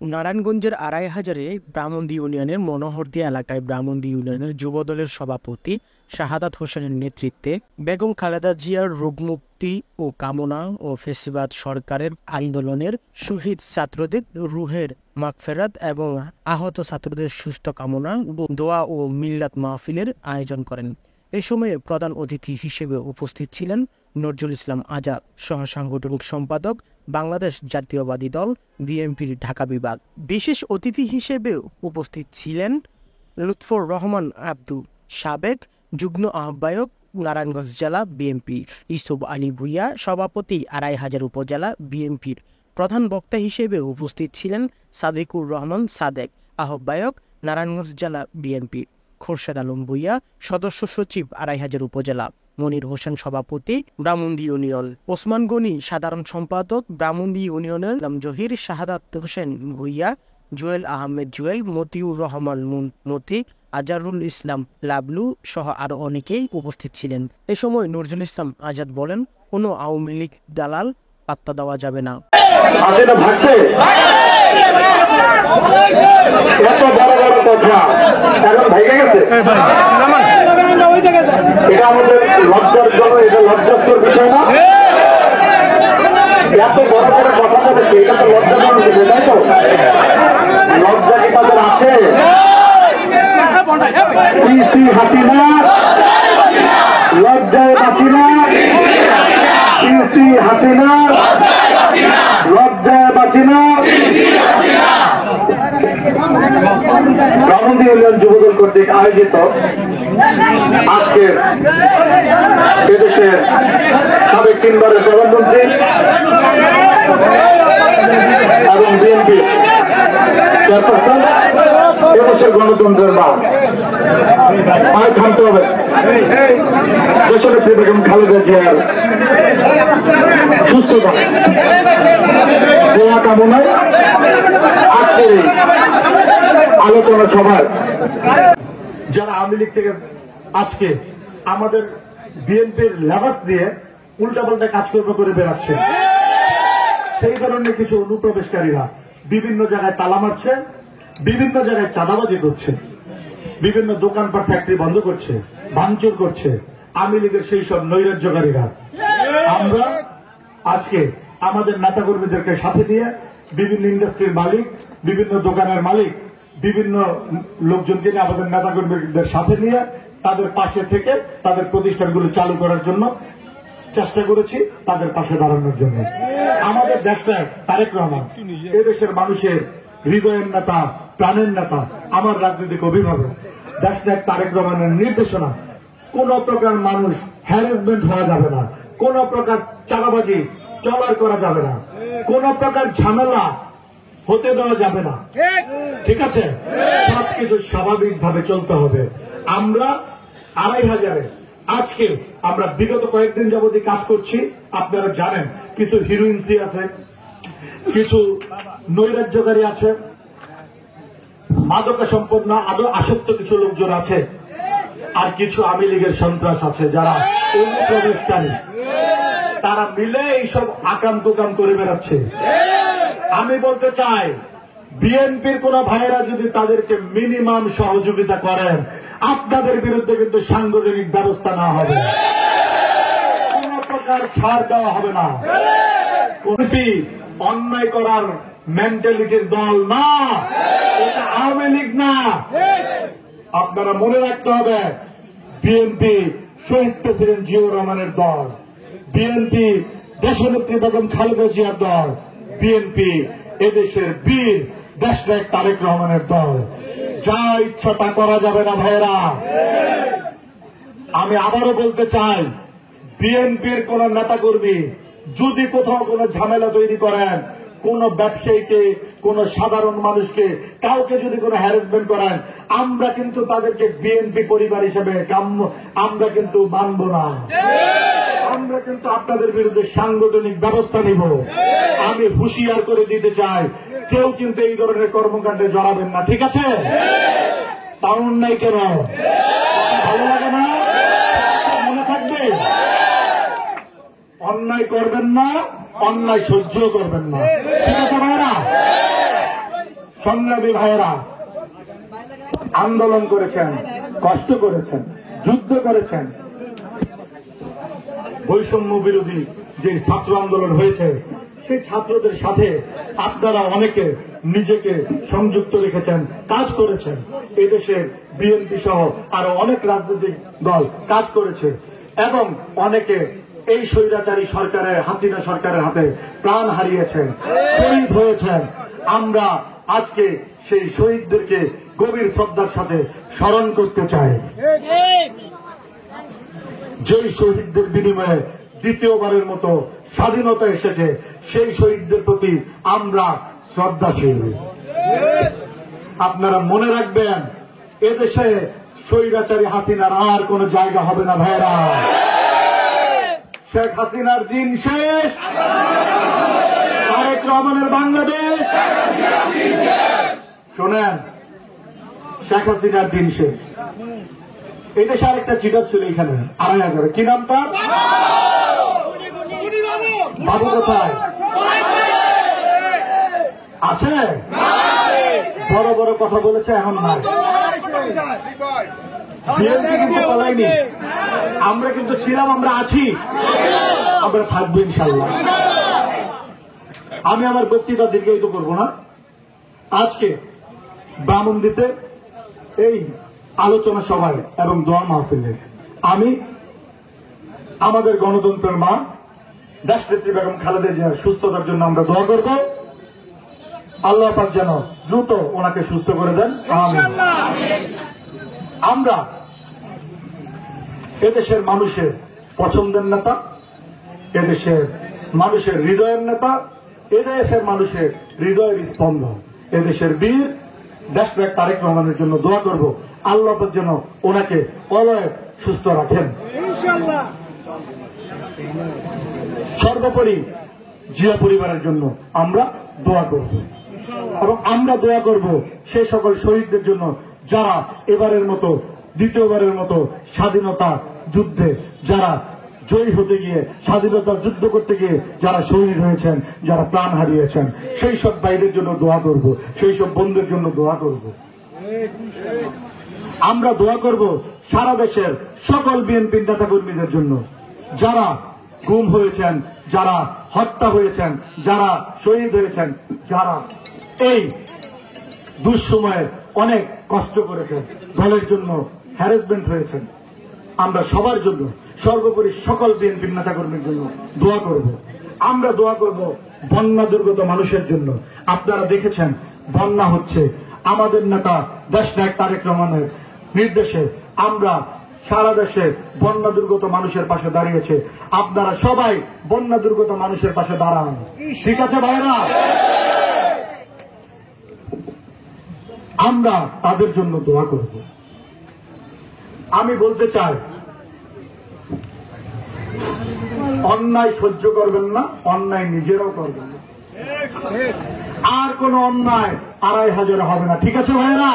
নারায়ণগঞ্জের আড়াইহাজারে ব্রাহ্মণদী ইউনিয়নের মনোহরদী এলাকায় ব্রাহ্মণদী ইউনিয়নের যুবদলের সভাপতি শাহাদাত হোসেনের নেতৃত্বে বেগম খালেদা জিয়ার রোগমুক্তি ও কামনা ও ফেসিবাদ সরকারের আন্দোলনের শহীদ ছাত্রদের রুহের মাগফেরাত এবং আহত ছাত্রদের সুস্থ কামনা দোয়া ও মিল্লাত মাহফিলের আয়োজন করেন। এ সময়ে প্রধান অতিথি হিসেবে উপস্থিত ছিলেন নজরুল ইসলাম আজাদ, সহ সাংগঠনিক সম্পাদক, বাংলাদেশ জাতীয়বাদী দল বিএনপির ঢাকা বিভাগ। বিশেষ অতিথি হিসেবে উপস্থিত ছিলেন লুৎফর রহমান আব্দু, সাবেক যুগ্ম আহ্বায়ক নারায়ণগঞ্জ জেলা বিএনপি, ইউসুফ আলী ভূঁইয়া, সভাপতি আড়াইহাজার উপজেলা বিএনপির। প্রধান বক্তা হিসেবে উপস্থিত ছিলেন সাদিকুর রহমান সাদেক, আহ্বায়ক নারায়ণগঞ্জ জেলা বিএনপি, খোরশেদ আলম ভূঁইয়া, সদস্য সচিব আড়াইহাজার উপজেলা, মনির হোসেন সভাপতি ব্রাহ্মণদী ইউনিয়ন, ওসমান গনি সাধারণ সম্পাদক ব্রাহ্মণদী ইউনিয়নের জহির, শাহাদাত হোসেন ভূঁইয়া, জুয়েল আহমেদ জুয়েল, মতিউর রহমান মতি, আজারুল ইসলাম লাবলু সহ আরো অনেকেই উপস্থিত ছিলেন। এ সময় নজরুল ইসলাম আজাদ বলেন, কোনো আওয়ামী লীগ দালাল পাত্তা দেওয়া যাবে না। এত বড় বড় কথা এখন ভেঙে গেছে, এটা আমাদের লজ্জার জন্য, এটা লজ্জাস্কর বিষয় না। এত বড় বড় কথা বলেছে, এটা তো লজ্জাজনক বিষয়, তাই তো? লজ্জা কি তাদের আছে? হাসিনা লজ্জায় বাঁচি না, হাসিনা লজ্জায় বাঁচি না। ব্রাহ্মণদী ইউনিয়ন যুবদল কর্তৃক আয়োজিত আজকের এদেশের সাবেক 3 বারের প্রধানমন্ত্রী এবং বিএনপি চেয়ারপারসন, এদেশের গণতন্ত্রের মা, আয় থামতে হবে, দেশনেত্রী বেগম খালেদা জিয়ার সুস্থতা দোয়া কামনায় আজকের আলোচনা সভায় যারা আওয়ামী লীগ থেকে আজকে আমাদের বিএনপির লেবাস দিয়ে উল্টাপাল্টা কাজকর্ম করে বেড়াচ্ছে, সেই ধরনের কিছু অনুপ্রবেশকারীরা বিভিন্ন জায়গায় তালা মারছে, বিভিন্ন জায়গায় চাঁদাবাজি করছে, বিভিন্ন দোকানপাট ফ্যাক্টরি বন্ধ করছে, ভাঙচুর করছে আওয়ামী লীগের সেই সব নৈরাজ্যকারীরা। আমরা আজকে আমাদের নেতাকর্মীদেরকে সাথে নিয়ে বিভিন্ন ইন্ডাস্ট্রির মালিক, বিভিন্ন দোকানের মালিক, বিভিন্ন লোকজনকে নিয়ে আমাদের নেতাকর্মীদের সাথে নিয়ে তাদের পাশে থেকে তাদের প্রতিষ্ঠানগুলো চালু করার জন্য চেষ্টা করেছি, তাদের পাশে দাঁড়ানোর জন্য। আমাদের দেশনায়ক তারেক রহমান এদেশের মানুষের হৃদয়ের নেতা, প্রাণের নেতা, আমার রাজনৈতিক অভিভাবক দেশনায়ক তারেক রহমানের নির্দেশনা কোন প্রকার মানুষ হ্যারাসমেন্ট হওয়া যাবে না, কোন প্রকার চাঁদাবাজি চলার করা যাবে না, কোন প্রকার ঝামেলা হতে দেওয়া যাবে না, ঠিক আছে? সবকিছু স্বাভাবিকভাবে চলতে হবে। আমরা আড়াইহাজারে আজকে আমরা বিগত কয়েকদিন যাবতীয় কাজ করছি। আপনারা জানেন কিছু হিরোইনসি আছে, কিছু নৈরাজ্যকারী আছে, মাদকা সম্পন্ন আসক্ত কিছু লোকজন আছে, আর কিছু আওয়ামী লীগের সন্ত্রাস আছে যারা অনুপ্রবেশকারী, তারা মিলে এইসব আকাম কুকাম করে বেড়াচ্ছে। আমি বলতে চাই, বিএনপির কোন ভাইয়েরা যদি তাদেরকে মিনিমাম সহযোগিতা করেন, আপনাদের বিরুদ্ধে কিন্তু সাংগঠনিক ব্যবস্থা না হবে, কোন প্রকার ছাড় দেওয়া হবে না। বিএনপি অন্যায় করার মেন্টালিটির দল না, এটা আওয়ামী লীগ না। আপনারা মনে রাখতে হবে, বিএনপি শহীদ প্রেসিডেন্ট জিয়াউর রহমানের দল, বিএনপি দেশনেত্রী বেগম খালেদা জিয়ার দল, বিএনপি এদেশের বীর দেশনায়ক তারেক রহমানের দল। যা ইচ্ছা তা করা যাবে না ভাইয়েরা। আমি আবারও বলতে চাই, বিএনপির কোন নেতাকর্মী যদি কোথাও কোনো ঝামেলা তৈরি করেন, কোন ব্যবসায়ীকে, কোন সাধারণ মানুষকে, কাউকে যদি কোনো হ্যারাসমেন্ট করেন, আমরা কিন্তু তাদেরকে বিএনপি পরিবার হিসেবে আমরা কিন্তু মানব না। আমরা কিন্তু আপনাদের বিরুদ্ধে সাংগঠনিক ব্যবস্থা নিব। আমি হুঁশিয়ার করে দিতে চাই, কেউ কিন্তু এই ধরনের কর্মকাণ্ডে জড়াবেন না, ঠিক আছে? তাও অন্যায় কেন? ভালো লাগে না? মনে থাকবে, অন্যায় করবেন না, অন্যায় সহ্য করবেন না, ঠিক আছে ভাইরা? সংগ্রামী ভাইয়েরা আন্দোলন করেছেন, কষ্ট করেছেন, যুদ্ধ করেছেন। বৈষম্য বিরোধী যে ছাত্র আন্দোলন হয়েছে সেই ছাত্রদের সাথে আপনারা অনেকে নিজেকে সংযুক্ত রেখেছেন, কাজ করেছেন। এদেশের বিএনপি সহ আরো অনেক রাজনৈতিক দল কাজ করেছে এবং অনেকে এই স্বৈরাচারী সরকারের, হাসিনা সরকারের হাতে প্রাণ হারিয়েছেন, শহীদ হয়েছেন। আমরা আজকে সেই শহীদদেরকে গভীর শ্রদ্ধার সাথে স্মরণ করতে চাই। যেই শহীদদের বিনিময়ে দ্বিতীয়বারের মতো স্বাধীনতা এসেছে, সেই শহীদদের প্রতি আমরা শ্রদ্ধাশীল। আপনারা মনে রাখবেন, এদেশে স্বৈরাচারী হাসিনার আর কোন জায়গা হবে না ভাইরা। শেখ হাসিনার দিন শেষ, তারেক রহমানের বাংলাদেশ। শোনেন, শেখ হাসিনার দিন শেষ। এই দেশে আরেকটা চিঠা ছিল এখানে ২,৫০০। কি নাম তার? বাবু কোথায় আছে? বড় বড় কথা বলেছে, এখন নাই। বিএনপি কিন্তু পালাইনি, আমরা কিন্তু ছিলাম, আমরা আছি, আমরা থাকবো ইনশাল্লাহ। আমি আমার বক্তৃতা দীর্ঘায়িত করবো না। আজকে ব্রাহ্মণদিতে এই আলোচনা সভায় এবং দোয়া মাহফিলে আমি আমাদের গণতন্ত্রের মা দেশনেত্রী বেগম খালেদা জিয়ার সুস্থতার জন্য আমরা দোয়া করব। আল্লাহ পাক যেন দ্রুত ওনাকে সুস্থ করে দেন, আমিন। আমরা এদেশের মানুষের পছন্দের নেতা, এদেশের মানুষের হৃদয়ের নেতা, এদেশের মানুষের হৃদয়ের স্পন্দন, এদেশের বীর দেশনায়ক তারেক রহমানের জন্য দোয়া করব। আল্লাহ পাক যেন ওনাকে অলওয়েজ সুস্থ রাখেন। সর্বোপরি জিয়া পরিবারের জন্য আমরা দোয়া করব এবং আমরা দোয়া করব সেই সকল শহীদদের জন্য যারা এবারের মতো, দ্বিতীয়বারের মতো স্বাধীনতা যুদ্ধে যারা জয়ী হতে গিয়ে, স্বাধীনতা যুদ্ধ করতে গিয়ে যারা শহীদ হয়েছেন, যারা প্রাণ হারিয়েছেন, সেই সব ভাইদের জন্য দোয়া করব, সেই সব বন্ধুদের জন্য দোয়া করব। আমরা দোয়া করব সারা দেশের সকল বিএনপি নেতা কর্মীদের জন্য, যারা গুম হয়েছেন, যারা হত্যা হয়েছেন, যারা শহীদ হয়েছেন, যারা এই দুঃসময়ে অনেক কষ্ট করেছেন, দলের জন্য হ্যারাসমেন্ট হয়েছেন। আমরা সবার জন্য, সর্বোপরি সকল বিএনপি নেতা কর্মীর জন্য দোয়া করব। আমরা দোয়া করব বন্যা দুর্গত মানুষের জন্য। আপনারা দেখেছেন বন্যা হচ্ছে, আমাদের নেতা দেশনায়ক তারেক রহমানের নির্দেশে আমরা সারা দেশে বন্যা দুর্গত মানুষের পাশে দাঁড়িয়েছে। আপনারা সবাই বন্যা দুর্গত মানুষের পাশে দাঁড়ান, ঠিক আছে ভাইরা? আমরা তাদের জন্য দোয়া করব। আমি বলতে চাই, অন্যায় সহ্য করবেন না, অন্যায় নিজেরাও করবেন না। আর কোন অন্যায় ২,৫০০ হবে না, ঠিক আছে ভাইরা?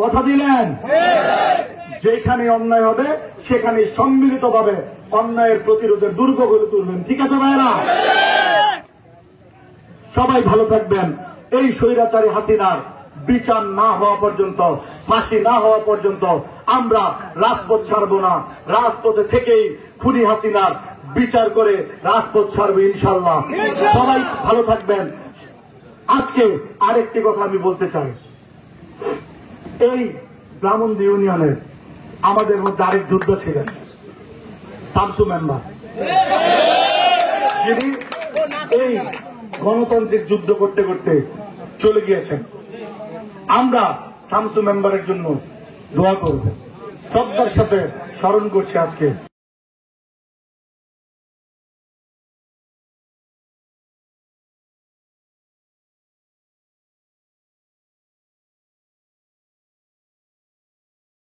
কথা দিলেন? যেখানে অন্যায় হবে সেখানে সম্মিলিতভাবে অন্যায়ের প্রতিরোধের দুর্গ গড়ে তুলবেন, ঠিক আছে ভাইরা? সবাই ভালো থাকবেন। এই স্বৈরাচারী হাসিনার বিচার না হওয়া পর্যন্ত, ফাঁসি না হওয়া পর্যন্ত আমরা রাজপথ ছাড়ব না। রাজপথে থেকেই খুনি হাসিনার বিচার করে রাজপথ ছাড়ব ইনশাল্লাহ। সবাই ভালো থাকবেন। আজকে আরেকটি কথা আমি বলতে চাই, এই ব্রাহ্মণদি ইউনিয়নের আমাদের মধ্যে আরেক যোদ্ধা ছিলেন, শামসু মেম্বার, যিনি এই গণতান্ত্রিক যুদ্ধ করতে করতে চলে গিয়েছেন। আমরা শামসু মেম্বারের জন্য দোয়া করব, শ্রদ্ধার সাথে স্মরণ করছি আজকে।